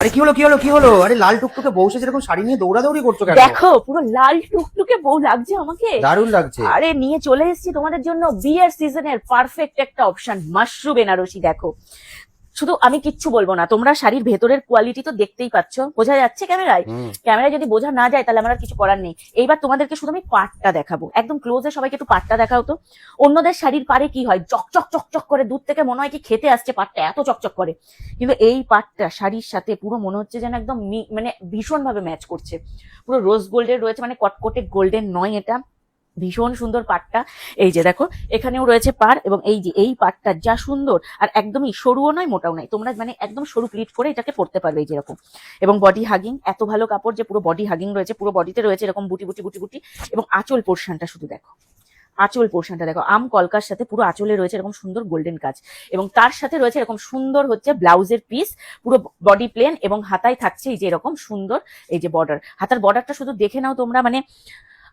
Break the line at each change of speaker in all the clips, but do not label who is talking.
আরে কি হলো কি হলো কি হলো? আরে লাল টুকটুকে বউ সেজে এরকম শাড়ি নিয়ে দৌড়াদৌড়ি করছো কেন?
দেখো পুরো লাল টুকটুকে বউ লাগছে আমাকে।
দারুণ লাগছে।
আরে নিয়ে চলে এসেছি তোমাদের জন্য বিয়ের সিজনের পারফেক্ট একটা অপশন, মাশরু বেনারসি। দেখো শুধু আমি কিচ্ছু বলবো না, তোমরা শাড়ির ভেতরের কোয়ালিটি তো দেখতেই পাচ্ছ, বোঝা যাচ্ছে ক্যামেরায়। ক্যামেরায় যদি বোঝা না যায় তাহলে আমার আর কিছু করার নেই। এইবার তোমাদেরকে শুধু আমি পাটটা দেখাবো একদম ক্লোজে, সবাইকে একটু পাটটা দেখাও তো। অন্যদের শাড়ির পারে কি হয়, চকচক চকচক করে, দূর থেকে মনে হয় কি খেতে আসছে, পাটটা এত চকচক করে। কিন্তু এই পাটটা শাড়ির সাথে পুরো মনে হচ্ছে যেন একদম মানে ভীষণ ভাবে ম্যাচ করছে। পুরো রোজ গোল্ডের রয়েছে, মানে কটকটে গোল্ডেন নয় এটা, ভীষণ সুন্দর পাটটা। এই যে দেখো এখানেও রয়েছে পার, এবং এই যে এই পাটটা যা সুন্দর, আর একদমই সরুও নয় মোটাও নয়, তোমরা মানে একদম সরু প্লিট করে এটাকে পরতে পারবে এই যেরকম। এবং বডি হাগিং, এত ভালো কাপড় যে পুরো বডি হাগিং রয়েছে, পুরো বডিতে রয়েছে এরকম বুটি বুটি বুটি বুটি। এবং আঁচল পোর্শনটা শুধু দেখো, আঁচল পোর্শনটা দেখো, আম কলকার সাথে পুরো আঁচলে রয়েছে এরকম সুন্দর গোল্ডেন কাজ, এবং তার সাথে রয়েছে এরকম সুন্দর হচ্ছে ব্লাউজের পিস, পুরো বডি প্লেন, এবং হাতায় থাকছে এই যে এরকম সুন্দর এই যে বর্ডার। হাতার বর্ডারটা শুধু দেখে নাও তোমরা, মানে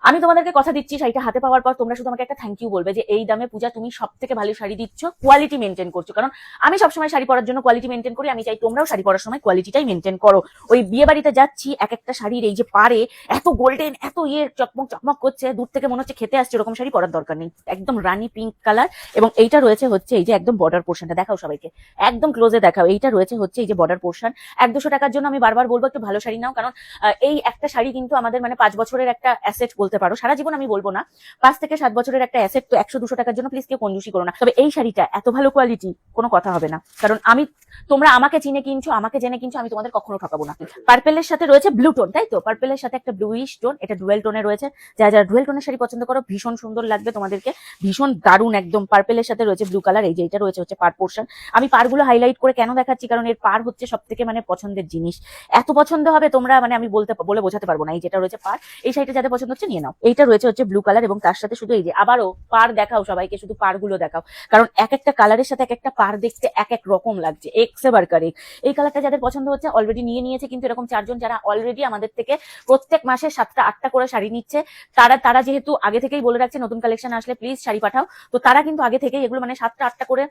আমি তোমাদেরকে কথা দিচ্ছি শাড়িটা হাতে পাওয়ার পর তোমরা শুধু আমাকে একটা থ্যাংক ইউ বলবে যে এই দামে পূজা তুমি সব থেকে ভালো শাড়ি দিচ্ছ, কোয়ালিটি মেনটেন করছো। কারণ আমি সবসময় শাড়ি পরার জন্য কোয়ালিটি মেনটেন করি, আমি চাই তোমরাও শাড়ি পরার সময় কোয়ালিটিটাই মেনটেন করো। ওই বিয়ে বাড়িতে যাচ্ছি, এক একটা শাড়ির এই যে পারে এত গোল্ডেন, এত চকমক চকমক করছে, দূর থেকে মনে হচ্ছে খেতে আসছে, এরকম শাড়ি পরার দরকার নেই। একদম রানী পিঙ্ক কালার, এবং এইটা রয়েছে হচ্ছে এই যে একদম বর্ডার পোর্শনটা দেখাও সবাইকে, একদম ক্লোজে দেখাও। এইটা রয়েছে হচ্ছে এই যে বর্ডার পোর্শন। 100-200 টাকার জন্য আমি বারবার বলবো একটু ভালো শাড়ি নাও, কারণ এই একটা শাড়ি কিন্তু আমাদের মানে 5 বছরের একটা অ্যাসেট বলতে পারো, সারা জীবন আমি বলবো না, 5 থেকে 7 বছরের একটা অ্যাসেট। তো 100-200 টাকার জন্য প্লিজ কেউ কঞ্জুসি করো না। তবে এই শাড়িটা এত ভালো কোয়ালিটি, কোনো কথা হবে না, কারণ তোমরা আমাকে চিনে কিনছো, আমাকে জেনে কিনছো, আমি তোমাদের কখনো ঠকাবো না। পার্পেলের সাথে রয়েছে ব্লু টোন, তাই তো? পার্পেলের সাথে একটা ব্লুইশ টোন, এটা ডুয়েল টোনে রয়েছে। যারা ডুয়েল টোনের শাড়ি পছন্দ করো ভীষণ সুন্দর লাগবে তোমাদেরকে, ভীষণ দারুণ একদম। পার্পেলের সাথে রয়েছে ব্লু কালার, এই যে এটা রয়েছে হচ্ছে পার পোর্শন। আমি পারগুলো হাইলাইট করে কেন দেখাচ্ছি, কারণ এর পার হচ্ছে সব থেকে মানে পছন্দের জিনিস। এত পছন্দ হবে তোমরা, মানে আমি বলে বোঝাতে পারবো না। এই যেটা রয়েছে পার, এই শাড়িটা যাদের পছন্দ হচ্ছে নিয়ে নাও। এইটা রয়েছে হচ্ছে ব্লু কালার, এবং তার সাথে শুধু এই যে আবারও পার দেখাও সবাইকে, শুধু পার গুলো দেখাও, কারণ এক একটা কালারের সাথে এক একটা পার দেখতে এক এক রকম লাগছে, এক্সে বারকার। এই কালারটা যাদের পছন্দ হচ্ছে অলরেডি নিয়ে নিয়েছে, কিন্তু এরকম 4 জন যারা অলরেডি আমাদের থেকে প্রত্যেক মাসে 7টা-8টা করে শাড়ি নিচ্ছে, তারা যেহেতু আগে থেকেই বলে রাখছে নতুন কালেকশন আসলে প্লিজ শাড়ি পাঠাও, তো তারা কিন্তু আগে থেকেই এগুলো মানে 7টা-8টা করে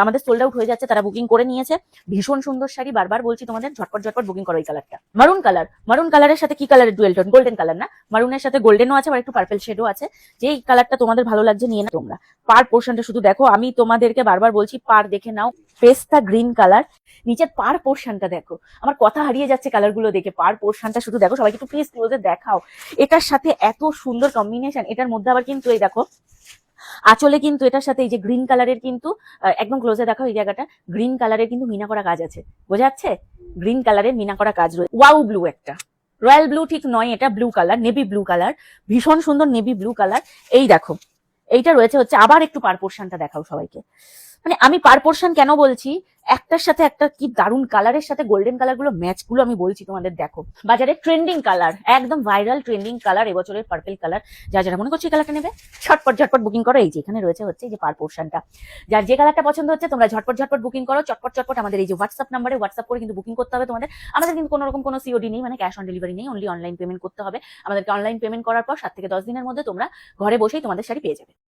আমাদের সোল্ড আউট হয়ে যাচ্ছে, তারা বুকিং করে নিয়েছে। ভীষণ সুন্দর শাড়ি, বারবার বলছি তোমাদের ঝটপট ঝটপট বুকিং করো এই কালারটা। মারুন কালার, মারুন কালারের সাথে কি কালারের ডুয়েল টোন, গোল্ডেন কালার না, মারুনের সাথে গোল্ডেনও আছে, আর একটু পার্পল শেডও আছে। যেই কালারটা তোমাদের ভালো লাগছে নিয়ে নাও তোমরা। পার পোর্শনটা শুধু দেখো, আমি তোমাদেরকে বারবার বলছি পার দেখে নাও, পেস্তা গ্রিন কালার। নিচের পার পোর্শনটা দেখো, আমার কথা হারিয়ে যাচ্ছে কালার গুলো দেখে। পার পোর্শনটা শুধু দেখো, সবাইকে একটু প্লিজ ক্লোজে দেখাও। এটার সাথে এত সুন্দর কম্বিনেশন, এটার মধ্যে আবার কিন্তু এই দেখো আঁচলে কিন্তু এটার সাথে এই যে গ্রিন কালারের কিন্তু একদম ক্লোজে দেখাও এই জায়গাটা, গ্রিন কালারের কিন্তু মিনা করা কাজ আছে, বোঝা যাচ্ছে? গ্রিন কালারের মিনা করা কাজ রয়েছে। ওয়াও ব্লু একটা, রয়্যাল ব্লু ঠিক নয়, এটা blue colour, navy blue colour, ভীষণ সুন্দর নেভি ব্লু কালার। এই দেখো এইটা রয়েছে হচ্ছে আবার একটু পার পোর্শনটা দেখাও সবাইকে। মানে আমি পার পোর্শন কেন বলছি, একটার সাথে একটা কি দারুণ কালারের সাথে গোল্ডেন কালার গুলো ম্যাচ গুলো আমি বলছি তোমাদের। দেখো বাজারে ট্রেন্ডিং কালার, একদম ভাইরাল ট্রেন্ডিং কালার এবছরের পার্পল কালার। যারা মনে করছে এই কালারটা নেবে ঝটপট ঝটপট বুকিং করো। এই যে এখানে রয়েছে হচ্ছে এই যে পার পোর্শনটা, যার যে কালারটা পছন্দ হচ্ছে তোমরা ঝটপট ঝটপট বুকিং করো, চটপট চটপট আমাদের এই যে হোয়াটসঅ্যাপ নাম্বারে হোয়াটসঅ্যাপ করে কিন্তু বুকিং করতে হবে তোমাদের। আমাদের কিন্তু কোনো রকম কোনো সিওডি নেই, মানে ক্যাশ অন ডেলিভারি নেই, অনলি অনলাইন পেমেন্ট করতে হবে। আমাদেরকে অনলাইন পেমেন্ট করার পর 7 থেকে 10 দিনের মধ্যে তোমরা ঘরে বসেই তোমাদের শাড়ি পেয়ে যাবে।